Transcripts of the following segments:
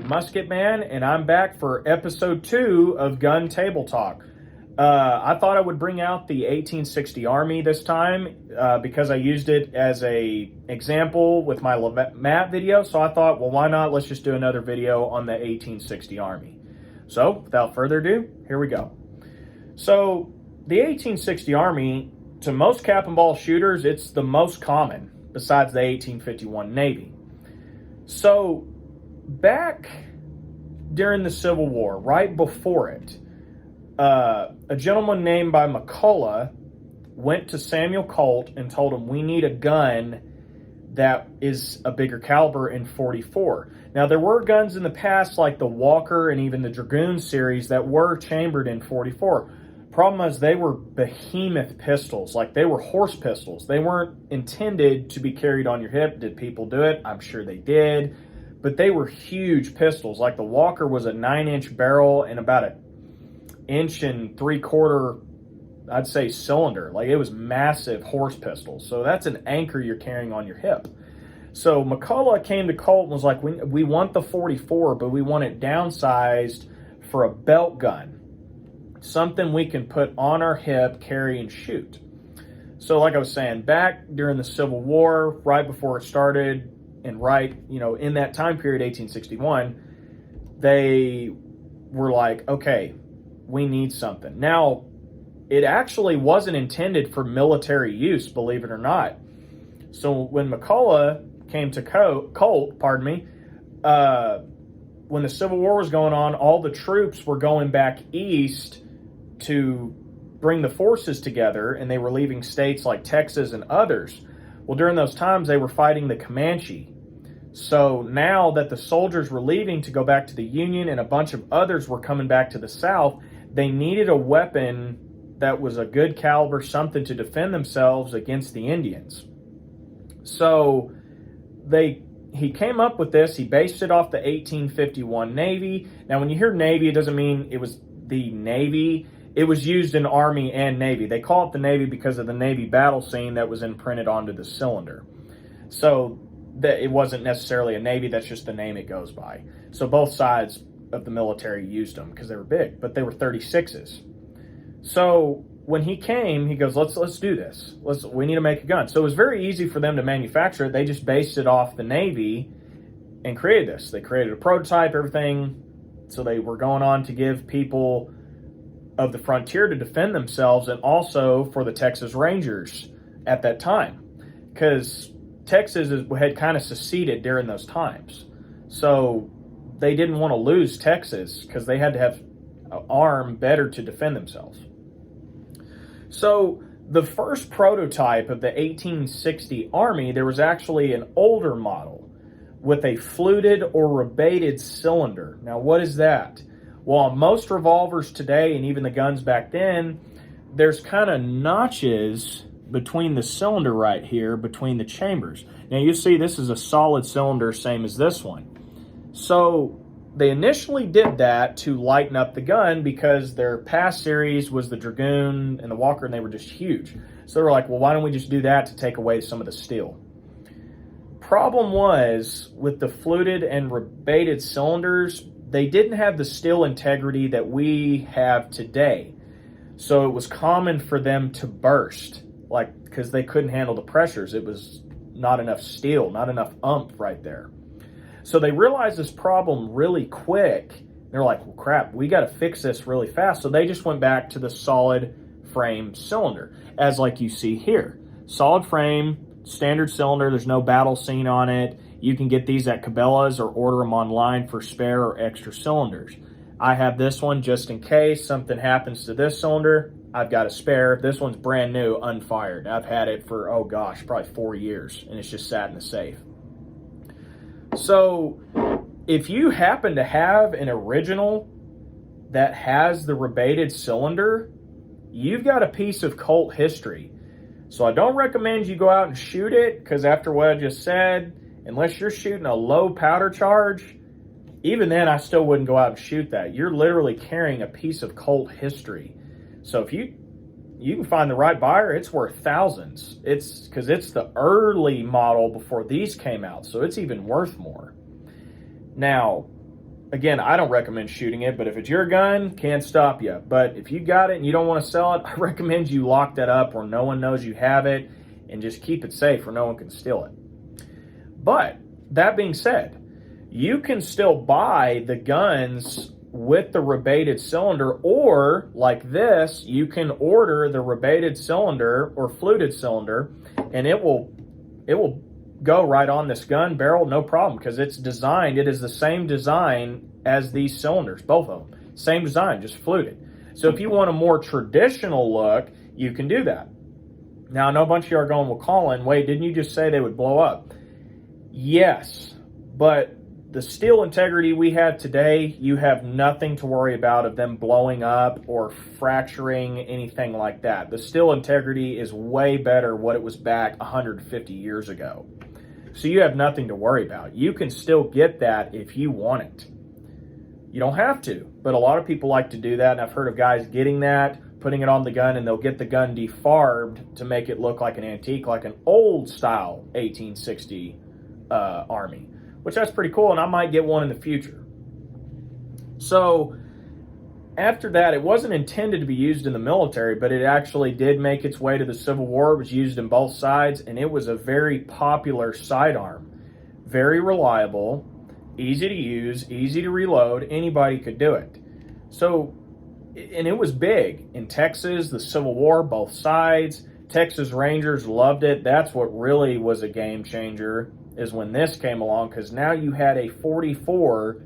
Musket Man, and I'm back for episode 2 of Gun Table Talk. I thought I would bring out the 1860 Army this time because I used it as a example with my map video. So I thought, well, why not? Let's just do another video on the 1860 Army. So without further ado, here we go. So the 1860 Army, to most cap and ball shooters, it's the most common besides the 1851 Navy. So back during the Civil War, right before it, a gentleman named by McCullough went to Samuel Colt and told him, we need a gun that is a bigger caliber in .44. Now, there were guns in the past like the Walker and even the Dragoon series that were chambered in .44. Problem is they were behemoth pistols, like they were horse pistols. They weren't intended to be carried on your hip. Did people do it? I'm sure they did. But they were huge pistols. Like the Walker was a 9-inch barrel and about an 1 3/4, I'd say, cylinder. Like it was massive horse pistols. So that's an anchor you're carrying on your hip. So McCullough came to Colt and was like, we want the .44, but we want it downsized for a belt gun. Something we can put on our hip, carry, and shoot. So like I was saying, back during the Civil War, right before it started, and right, in that time period, 1861, they were like, okay, we need something. Now, it actually wasn't intended for military use, believe it or not. So when McCullough came to Colt, when the Civil War was going on, all the troops were going back east to bring the forces together, and they were leaving states like Texas and others. Well, during those times, they were fighting the Comanche. So now that the soldiers were leaving to go back to the Union and a bunch of others were coming back to the South, they needed a weapon that was a good caliber, something to defend themselves against the Indians. So he came up with this. He based it off the 1851 Navy. Now, when you hear Navy, it doesn't mean it was the Navy. It was used in Army and Navy. They call it the Navy because of the Navy battle scene that was imprinted onto the cylinder. So that it wasn't necessarily a Navy, that's just the name it goes by. So both sides of the military used them because they were big, but they were 36s. So when he came, he goes, let's do this. We need to make a gun. So it was very easy for them to manufacture it. They just based it off the Navy and created this. They created a prototype, everything. So they were going on to give people of the frontier to defend themselves, and also for the Texas Rangers at that time, because Texas had kind of seceded during those times. So they didn't want to lose Texas because they had to have an arm better to defend themselves. So the first prototype of the 1860 Army, there was actually an older model with a fluted or rebated cylinder. Now, what is that? Well, on most revolvers today, and even the guns back then, there's kind of notches between the cylinder right here, between the chambers. Now, you see this is a solid cylinder, same as this one. So they initially did that to lighten up the gun because their past series was the Dragoon and the Walker, and they were just huge. So they were like, well, why don't we just do that to take away some of the steel? Problem was, with the fluted and rebated cylinders, they didn't have the steel integrity that we have today. So it was common for them to burst, because they couldn't handle the pressures. It was not enough steel, not enough oomph right there. So they realized this problem really quick. They're like, well, crap, we got to fix this really fast. So they just went back to the solid frame cylinder, as like you see here. Solid frame, standard cylinder, there's no battle scene on it. You can get these at Cabela's or order them online for spare or extra cylinders. I have this one just in case something happens to this cylinder. I've got a spare. This one's brand new, unfired. I've had it for, probably 4 years, and it's just sat in the safe. So if you happen to have an original that has the rebated cylinder, you've got a piece of Colt history. So I don't recommend you go out and shoot it, because after what I just said, unless you're shooting a low powder charge, even then I still wouldn't go out and shoot that. You're literally carrying a piece of Colt history. So if you can find the right buyer, it's worth thousands. It's because it's the early model before these came out, so it's even worth more. Now, Again, I don't recommend shooting it, but if it's your gun, can't stop you. But if you got it and you don't want to sell it, I recommend you lock that up where no one knows you have it and just keep it safe where no one can steal it. But that being said, you can still buy the guns with the rebated cylinder, or like this, you can order the rebated cylinder or fluted cylinder, and it will go right on this gun barrel, no problem, because it's designed, it is the same design as these cylinders, both of them. Same design, just fluted. So if you want a more traditional look, you can do that. Now, I know a bunch of you are going, well, Colin, wait, didn't you just say they would blow up? Yes, but the steel integrity we have today, you have nothing to worry about of them blowing up or fracturing, anything like that. The steel integrity is way better what it was back 150 years ago. So you have nothing to worry about. You can still get that if you want it. You don't have to, but a lot of people like to do that, and I've heard of guys getting that, putting it on the gun, and they'll get the gun defarbed to make it look like an antique, like an old style 1860 Army, which that's pretty cool, and I might get one in the future. So after that, it wasn't intended to be used in the military, but it actually did make its way to the Civil War. It was used in both sides, and it was a very popular sidearm. Very reliable, easy to use, easy to reload. Anybody could do it. So, and it was big. In Texas, the Civil War, both sides. Texas Rangers loved it. That's what really was a game changer, is when this came along, because now you had a 44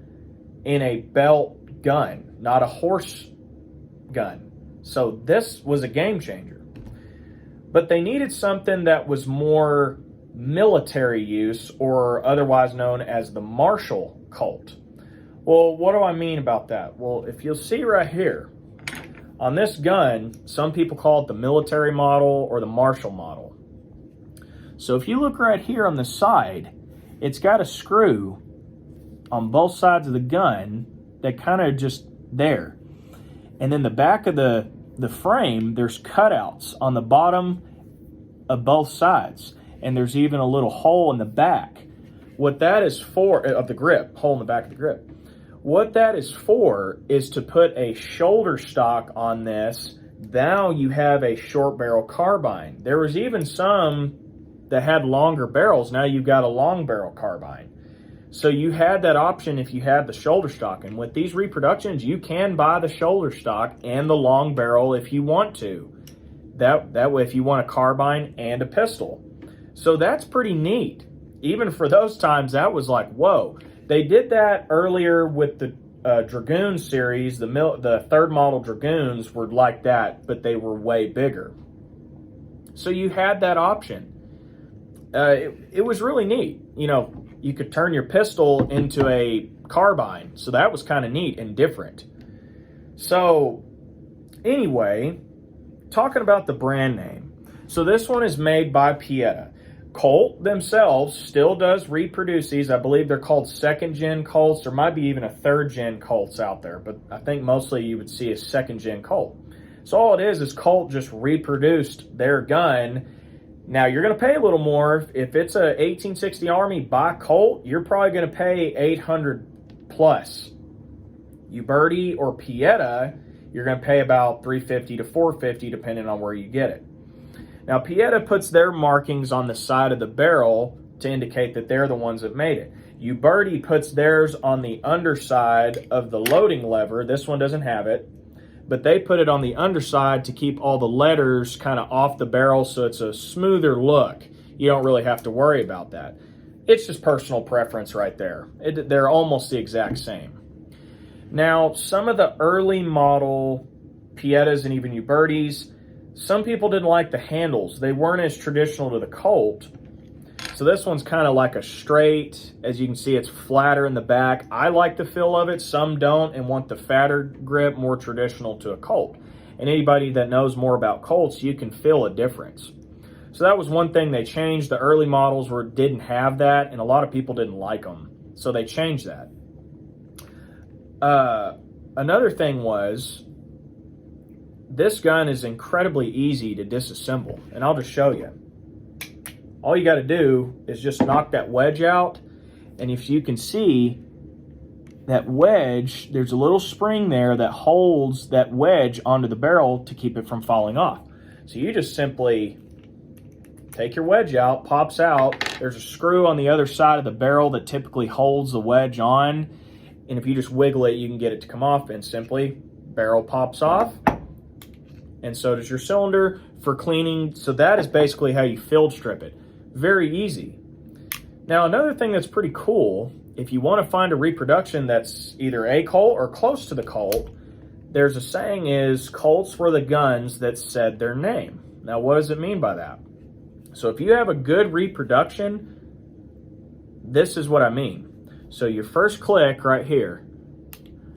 in a belt gun, not a horse gun. So this was a game changer. But they needed something that was more military use, or otherwise known as the Marshall Colt. Well, what do I mean about that? Well, if you'll see right here, on this gun, some people call it the military model or the Marshall model. So if you look right here on the side, it's got a screw on both sides of the gun that kind of just there. And then the back of the frame, there's cutouts on the bottom of both sides. And there's even a little hole in the back. What that is for, of the grip, hole in the back of the grip. What that is for is to put a shoulder stock on this. Now you have a short barrel carbine. There was even some that had longer barrels. Now you've got a long barrel carbine. So you had that option if you had the shoulder stock. And with these reproductions, you can buy the shoulder stock and the long barrel if you want to. That way, if you want a carbine and a pistol. So that's pretty neat. Even for those times, that was like, whoa. They did that earlier with the Dragoon series. The third model Dragoons were like that, but they were way bigger. So you had that option. It was really neat. You know, you could turn your pistol into a carbine. So that was kind of neat and different. So anyway, talking about the brand name. So this one is made by Pietta. Colt themselves still does reproduce these. I believe they're called second-gen Colts. There might be even a third-gen Colts out there, but I think mostly you would see a second-gen Colt. So all it is Colt just reproduced their gun. Now, you're going to pay a little more. If it's a 1860 Army by Colt, you're probably going to pay $800 plus. Uberti or Pietta, you're going to pay about $350 to $450 depending on where you get it. Now, Pietta puts their markings on the side of the barrel to indicate that they're the ones that made it. Uberti puts theirs on the underside of the loading lever. This one doesn't have it, but they put it on the underside to keep all the letters kind of off the barrel so it's a smoother look. You don't really have to worry about that. It's just personal preference right there. They're almost the exact same. Now, some of the early model Piettas and even Ubertis, some people didn't like the handles. They weren't as traditional to the Colt. So this one's kind of like a straight. As you can see, it's flatter in the back. I like the feel of it. Some don't and want the fatter grip, more traditional to a Colt. And anybody that knows more about Colts, you can feel a difference. So that was one thing they changed. The early models didn't have that, and a lot of people didn't like them. So they changed that. Another thing was, this gun is incredibly easy to disassemble, and I'll just show you. All you got to do is just knock that wedge out, and if you can see, that wedge, there's a little spring there that holds that wedge onto the barrel to keep it from falling off. So you just simply take your wedge out, pops out. There's a screw on the other side of the barrel that typically holds the wedge on. And if you just wiggle it, you can get it to come off, and simply barrel pops off. And so does your cylinder for cleaning. So that is basically how you field strip it. Very easy. Now, another thing that's pretty cool, if you want to find a reproduction that's either a Colt or close to the Colt, there's a saying is, Colts were the guns that said their name. Now, what does it mean by that? So if you have a good reproduction, this is what I mean. So your first click right here,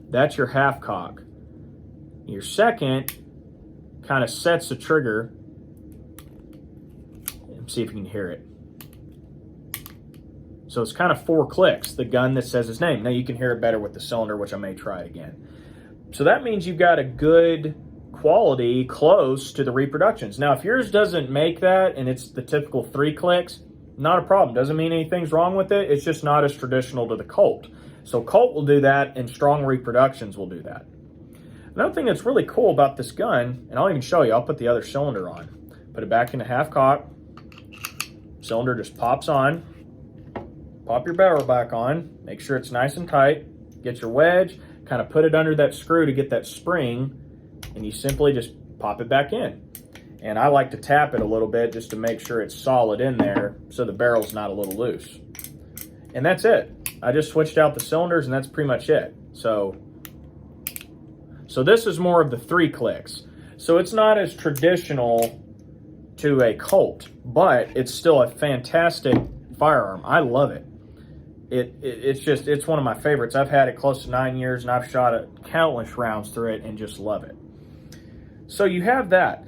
that's your half cock. Your second kind of sets the trigger. Let's see if you can hear it. So it's kind of 4 clicks, the gun that says his name. Now you can hear it better with the cylinder, which I may try it again. So that means you've got a good quality close to the reproductions. Now, if yours doesn't make that and it's the typical 3 clicks, not a problem. Doesn't mean anything's wrong with it. It's just not as traditional to the Colt. So Colt will do that, and strong reproductions will do that. Another thing that's really cool about this gun, and I'll even show you, I'll put the other cylinder on. Put it back into half cock. Cylinder just pops on. Pop your barrel back on, make sure it's nice and tight, get your wedge, kind of put it under that screw to get that spring, and you simply just pop it back in. And I like to tap it a little bit just to make sure it's solid in there so the barrel's not a little loose. And that's it. I just switched out the cylinders, and that's pretty much it. So this is more of the 3 clicks. So it's not as traditional to a Colt, but it's still a fantastic firearm. I love it. It's one of my favorites. I've had it close to 9 years, and I've shot countless rounds through it and just love it. So you have that.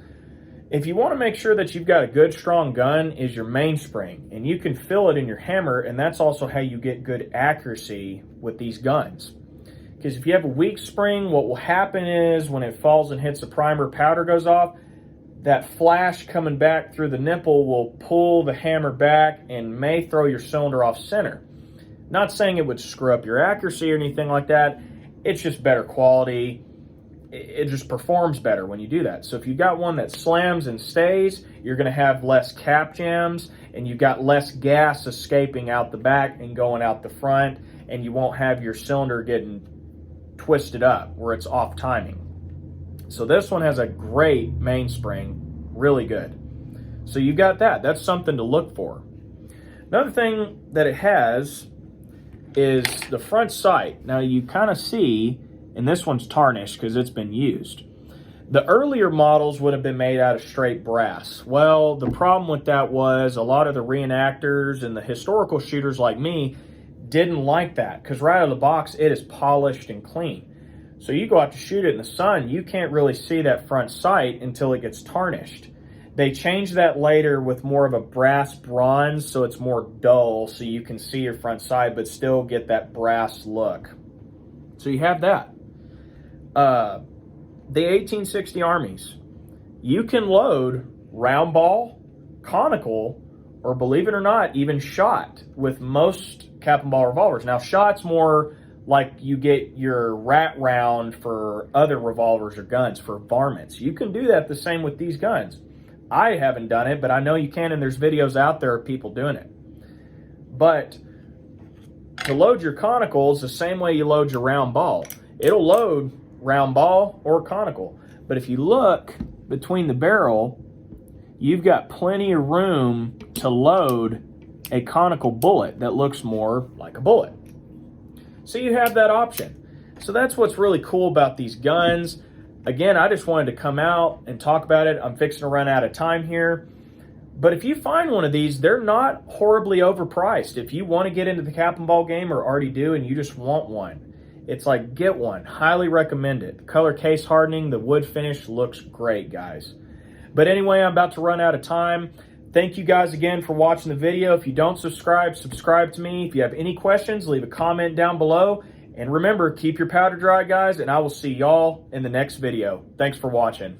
If you want to make sure that you've got a good, strong gun, is your mainspring, and you can feel it in your hammer, and that's also how you get good accuracy with these guns. Because if you have a weak spring, what will happen is when it falls and hits the primer, powder goes off, that flash coming back through the nipple will pull the hammer back and may throw your cylinder off center. Not saying it would screw up your accuracy or anything like that. It's just better quality. It just performs better when you do that. So if you got one that slams and stays, you're going to have less cap jams, and you've got less gas escaping out the back and going out the front, and you won't have your cylinder getting twisted up where it's off timing. So this one has a great mainspring, really good. So you got that. That's something to look for. Another thing that it has is the front sight. Now you kind of see, and this one's tarnished because it's been used. The earlier models would have been made out of straight brass. Well, the problem with that was a lot of the reenactors and the historical shooters like me didn't like that, because right out of the box, it is polished and clean. So you go out to shoot it in the sun, you can't really see that front sight until it gets tarnished. They changed that later with more of a brass bronze, so it's more dull, so you can see your front sight, but still get that brass look. So you have that. The 1860 Armies. You can load round ball, conical, or believe it or not, even shot with most cap and ball revolvers. Now, shot's more like you get your rat round for other revolvers or guns for varmints. You can do that the same with these guns. I haven't done it, but I know you can, and there's videos out there of people doing it. But to load your conical is the same way you load your round ball. It'll load round ball or conical. But if you look between the barrel, you've got plenty of room to load a conical bullet that looks more like a bullet. So you have that option. So that's what's really cool about these guns. Again, I just wanted to come out and talk about it. I'm fixing to run out of time here. But if you find one of these, they're not horribly overpriced. If you want to get into the cap and ball game, or already do, and you just want one, it's like, get one. Highly recommend it. The color case hardening, the wood finish looks great, guys. But anyway, I'm about to run out of time. Thank you guys again for watching the video. If you don't subscribe, subscribe to me. If you have any questions, leave a comment down below. And remember, keep your powder dry, guys, and I will see y'all in the next video. Thanks for watching.